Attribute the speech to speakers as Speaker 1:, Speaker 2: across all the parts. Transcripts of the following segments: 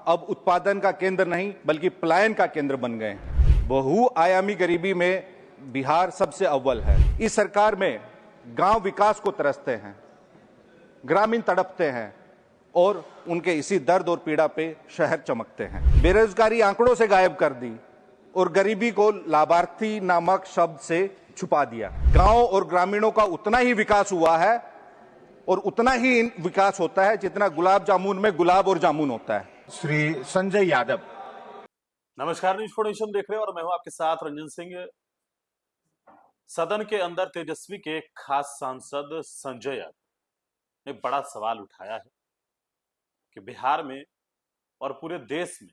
Speaker 1: अब उत्पादन का केंद्र नहीं बल्कि पलायन का केंद्र बन गए हैं। बहुआयामी गरीबी में बिहार सबसे अव्वल है। इस सरकार में गांव विकास को तरसते हैं, ग्रामीण तड़पते हैं और उनके इसी दर्द और पीड़ा पे शहर चमकते हैं। बेरोजगारी आंकड़ों से गायब कर दी और गरीबी को लाभार्थी नामक शब्द से छुपा दिया। गांव और ग्रामीणों का उतना ही विकास हुआ है और उतना ही विकास होता है जितना गुलाब जामुन में गुलाब और जामुन होता है।
Speaker 2: श्री संजय यादव।
Speaker 3: नमस्कार, न्यूज़ फॉर नेशन देख रहे हैं और मैं हूं आपके साथ रंजन सिंह। सदन के अंदर तेजस्वी के खास सांसद संजय यादव ने बड़ा सवाल उठाया है कि बिहार में और पूरे देश में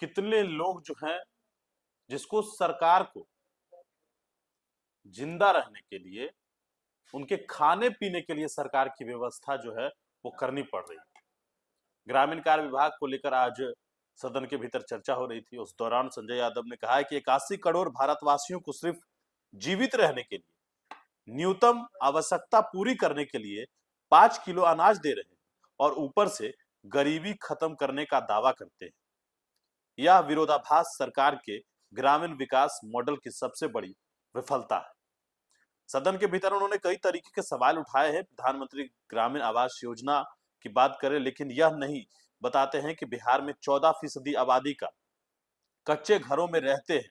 Speaker 3: कितने लोग जो हैं जिसको सरकार को जिंदा रहने के लिए, उनके खाने पीने के लिए सरकार की व्यवस्था जो है वो करनी पड़ रही है। ग्रामीण कार्य विभाग को लेकर आज सदन के भीतर चर्चा हो रही थी। उस दौरान संजय यादव ने कहा है कि 81 करोड़ भारतवासियों को सिर्फ जीवित रहने के लिए, न्यूनतम आवश्यकता पूरी करने के लिए 5 किलो अनाज दे रहे हैं और ऊपर से गरीबी खत्म करने का दावा करते हैं। यह विरोधाभास सरकार के ग्रामीण विकास मॉडल की सबसे बड़ी विफलता है। सदन के भीतर उन्होंने कई तरीके के सवाल उठाए हैं। प्रधानमंत्री ग्रामीण आवास योजना की बात करें, लेकिन यह नहीं बताते हैं कि बिहार में 14% आबादी का कच्चे घरों में रहते हैं।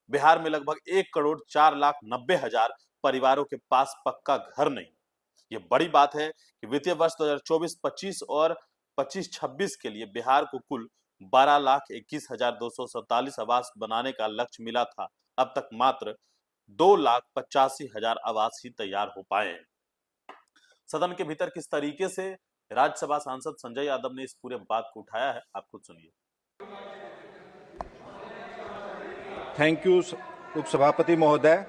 Speaker 3: बिहार में लगभग 1,04,90,000 परिवारों के पास पक्का घर नहीं। ये बड़ी बात है कि वित्तीय वर्ष 2024-25 और 25-26 के लिए बिहार को कुल 12,21,247 आवास बनाने का लक्ष्य मिला था। अब तक मात्र 2,85,000 आवास ही तैयार हो पाए हैं। सदन के भीतर किस तरीके से राज्यसभा सांसद संजय यादव ने इस पूरे बात को उठाया है, आप खुद सुनिए।
Speaker 1: थैंक यू उपसभापति महोदय।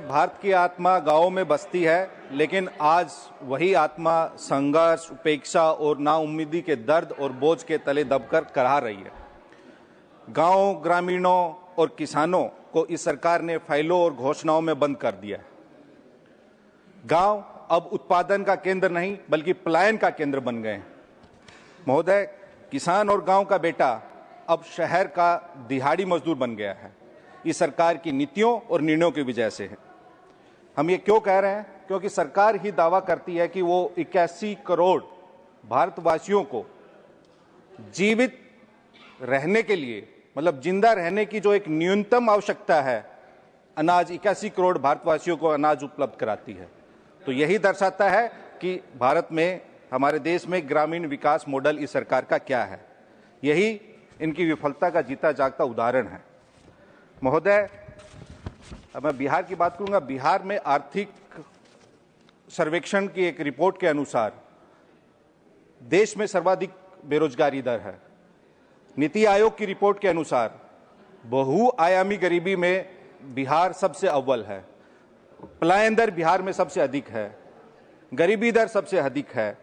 Speaker 1: भारत की आत्मा गांवों में बसती है, लेकिन आज वही आत्मा संघर्ष, उपेक्षा और नाउम्मीदी के दर्द और बोझ के तले दबकर कराह रही है। गांव, ग्रामीणों और किसानों को इस सरकार ने फाइलों और घोषणाओं में बंद कर दिया है। गांव अब उत्पादन का केंद्र नहीं बल्कि पलायन का केंद्र बन गए हैं। महोदय, किसान और गांव का बेटा अब शहर का दिहाड़ी मजदूर बन गया है। इस सरकार की नीतियों और निर्णयों की वजह से है। हम ये क्यों कह रहे हैं? क्योंकि सरकार ही दावा करती है कि वो 81 करोड़ भारतवासियों को जीवित रहने के लिए, मतलब जिंदा रहने की जो एक न्यूनतम आवश्यकता है, अनाज 81 करोड़ भारतवासियों को अनाज उपलब्ध कराती है। तो यही दर्शाता है कि भारत में, हमारे देश में ग्रामीण विकास मॉडल इस सरकार का क्या है। यही इनकी विफलता का जीता जागता उदाहरण है। महोदय, अब मैं बिहार की बात करूंगा। बिहार में आर्थिक सर्वेक्षण की एक रिपोर्ट के अनुसार देश में सर्वाधिक बेरोजगारी दर है। नीति आयोग की रिपोर्ट के अनुसार बहुआयामी गरीबी में बिहार सबसे अव्वल है। पलायन दर बिहार में सबसे अधिक है। गरीबी दर सबसे अधिक है।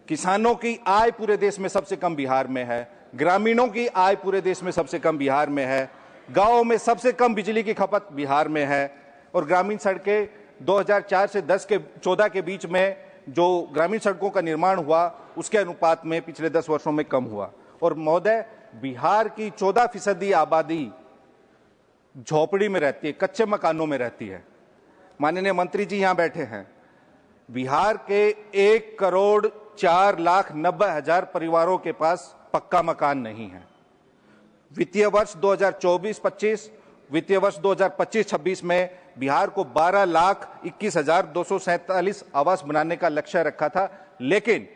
Speaker 1: किसानों की आय पूरे देश में सबसे कम बिहार में है। ग्रामीणों की आय पूरे देश में सबसे कम बिहार में है। गांवों में सबसे कम बिजली की खपत बिहार में है। और ग्रामीण सड़कें 2004 से 14 के बीच में जो ग्रामीण सड़कों का निर्माण हुआ, उसके अनुपात में पिछले 10 वर्षों में कम हुआ। और महोदय, बिहार की 14% आबादी झोपड़ी में रहती है, कच्चे मकानों में रहती है। माननीय मंत्री जी यहाँ बैठे हैं। बिहार के 1,04,90,000 परिवारों के पास पक्का मकान नहीं है। वित्तीय वर्ष 2024-25, वित्तीय वर्ष 2025-26 में बिहार को 12,21,247 आवास बनाने का लक्ष्य रखा था, लेकिन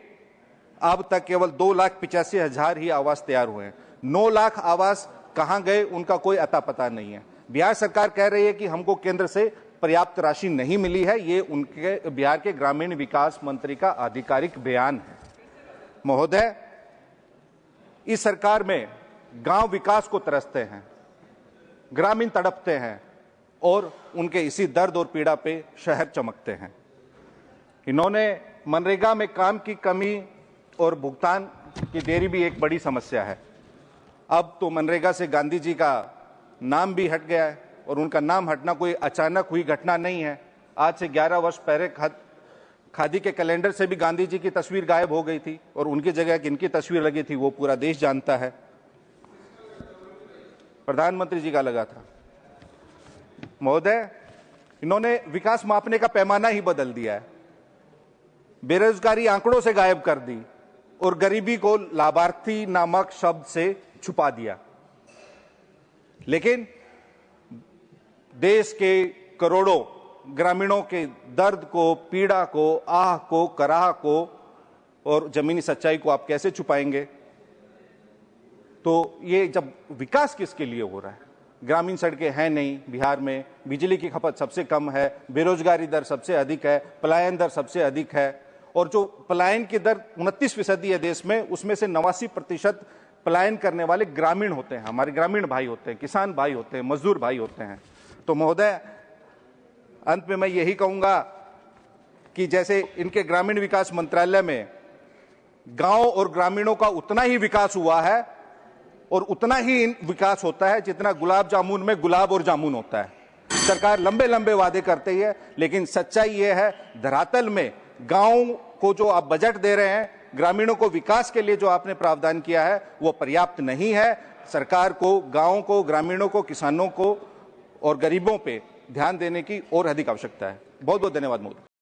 Speaker 1: अब तक केवल 2,85,000 ही आवास तैयार हुए हैं। 9 लाख आवास कहां गए, उनका कोई अता पता नहीं है। बिहार सरकार कह रही है कि हमको केंद्र से पर्याप्त राशि नहीं मिली है। ये उनके बिहार के ग्रामीण विकास मंत्री का आधिकारिक बयान है। महोदय, इस सरकार में गांव विकास को तरसते हैं, ग्रामीण तड़पते हैं और उनके इसी दर्द और पीड़ा पे शहर चमकते हैं। इन्होंने मनरेगा में काम की कमी और भुगतान की देरी भी एक बड़ी समस्या है। अब तो मनरेगा से गांधी जी का नाम भी हट गया है और उनका नाम हटना कोई अचानक हुई घटना नहीं है। आज से 11 वर्ष पहले खादी के कैलेंडर से भी गांधी जी की तस्वीर गायब हो गई थी और उनकी जगह किनकी तस्वीर लगी थी वो पूरा देश जानता है। प्रधानमंत्री जी का लगा था। महोदय, इन्होंने विकास मापने का पैमाना ही बदल दिया है, बेरोजगारी आंकड़ों से गायब कर दी और गरीबी को लाभार्थी नामक शब्द से छुपा दिया। लेकिन देश के करोड़ों ग्रामीणों के दर्द को, पीड़ा को, आह को, कराह को और जमीनी सच्चाई को आप कैसे छुपाएंगे? तो ये जब विकास किसके लिए हो रहा है? ग्रामीण सड़कें हैं नहीं बिहार में, बिजली की खपत सबसे कम है, बेरोजगारी दर सबसे अधिक है, पलायन दर सबसे अधिक है और जो पलायन की दर 29% है देश में, उसमें से 89% पलायन करने वाले ग्रामीण होते हैं, हमारे ग्रामीण भाई होते हैं, किसान भाई होते हैं, मजदूर भाई होते हैं। तो महोदय, अंत में मैं यही कहूंगा कि जैसे इनके ग्रामीण विकास मंत्रालय में गांव और ग्रामीणों का उतना ही विकास हुआ है और उतना ही विकास होता है जितना गुलाब जामुन में गुलाब और जामुन होता है। सरकार लंबे लंबे वादे करती है, लेकिन सच्चाई यह है धरातल में गांव को जो आप बजट दे रहे हैं, ग्रामीणों को विकास के लिए जो आपने प्रावधान किया है वो पर्याप्त नहीं है। सरकार को गांवों को, ग्रामीणों को, किसानों को और गरीबों पे ध्यान देने की और अधिक आवश्यकता है। बहुत बहुत धन्यवाद मोदी।